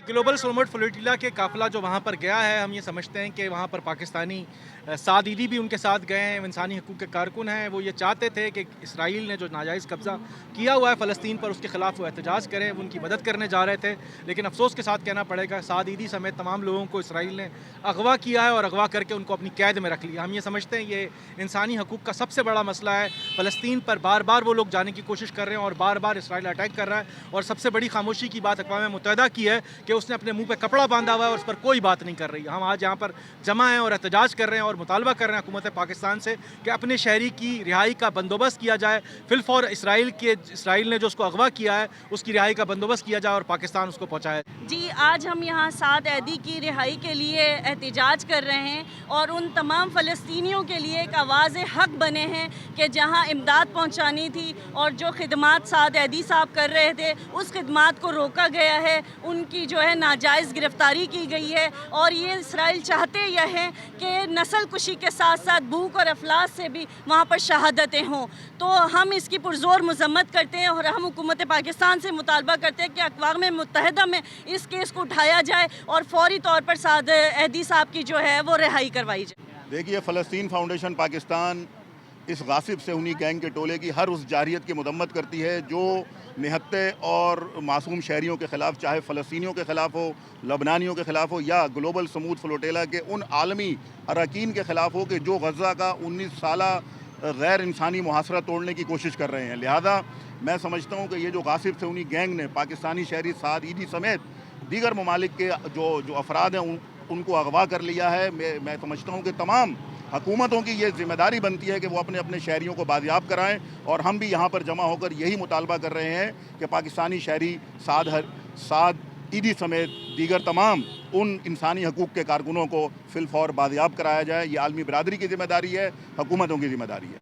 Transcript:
Global सोमोट flotilla के काफ़िला जो वहाँ पर गया है, हम ये समझते हैं कि वहाँ पर पाकिस्तानी साद ईदी भी उनके साथ गए हैं, इंसानी हकूक़ के कारकुन हैं। वो ये चाहते थे कि इसराइल ने जो नाजायज़ कब्ज़ा किया हुआ है फ़लस्तीन पर, उसके ख़िलाफ़ वो एहतजाज करें, वो उनकी मदद करने जा रहे थे। लेकिन अफ़सोस के साथ कहना पड़ेगा, साद ईदी समेत तमाम लोगों को इसराइल ने अगवा किया है और अगवा करके उनको अपनी कैद में रख लिया। हम ये समझते हैं ये इंसानी हकूक़ का सबसे बड़ा मसला है। फ़लस्तीन पर बार बार वो लोग जाने की कोशिश कर रहे हैं और बार बार इसराइल अटैक कर रहा है। और सबसे बड़ी खामोशी की बात अक़वाम मुत्तहिदा की है कि उसने अपने मुँह पे कपड़ा बांधा हुआ है और उस पर कोई बात नहीं कर रही। हम आज यहाँ पर जमा हैं और एहतजाज कर रहे हैं और मुतालबा कर रहे हैं हुकूमत पाकिस्तान से कि अपने शहरी की रिहाई का बंदोबस्त किया जाए। फिलफौर इसराइल ने जो उसको अगवा किया है उसकी रिहाई का बंदोबस्त किया जाए और पाकिस्तान उसको पहुँचाए। जी, आज हम यहाँ साद ऐदी की रिहाई के लिए एहतजाज कर रहे हैं और उन तमाम फ़लस्तीनियों के लिए एक आवाज़ हक़ बने हैं कि जहाँ इमदाद पहुँचानी थी और जो खिदमात साद ऐदी साहब कर रहे थे उस खिदमात को रोका गया है, उनकी जो है नाजायज़ गिरफ़्तारी की गई है। और ये इसराइल चाहते यह हैं कि नस्ल कुशी के साथ साथ भूख और अफलास से भी वहाँ पर शहादतें हों। तो हम इसकी पुरज़ोर मज़म्मत करते हैं और हम हुकूमत पाकिस्तान से मुतालबा करते हैं कि अक़वाम मुत्तहिदा में इस केस को उठाया जाए और फौरी तौर पर साद ऐदी साहब की जो है वो रिहाई करवाई जाए। देखिए, फ़लस्तीन फाउंडेशन पाकिस्तान इस गासिब से उन्हीं गैंग के टोले की हर उस जारियत की मदम्मत करती है जो निहत्ते और मासूम शहरियों के ख़िलाफ़, चाहे फ़लस्तीनियों के ख़िलाफ़ हो, लबनानियों के ख़िलाफ़ हो या ग्लोबल समूद फ्लोटेला के उन आलमी अरकान के ख़िलाफ़ हो कि जो गज़ा का 19 साला गैर इंसानी मुहासरा तोड़ने की कोशिश कर रहे हैं। लिहाजा मैं समझता हूँ कि ये जो गासिब से उन्हीं गैंग ने पाकिस्तानी शहरी साद ईदी समेत दीगर ममालिक के जो अफराद हैं उनको अगवा कर लिया है। मैं समझता हूँ कि तमाम हुकूमतों की ये ज़िम्मेदारी बनती है कि वो अपने अपने शहरियों को बाजियाब कराएं। और हम भी यहाँ पर जमा होकर यही मुतालबा कर रहे हैं कि पाकिस्तानी शहरी साद ईदी समेत दीगर तमाम उन इंसानी हकूक़ के कारकुनों को फिलफौर बाजियाब कराया जाए। ये आलमी बरादरी की ज़िम्मेदारी है, हुकूमतों की ज़िम्मेदारी है।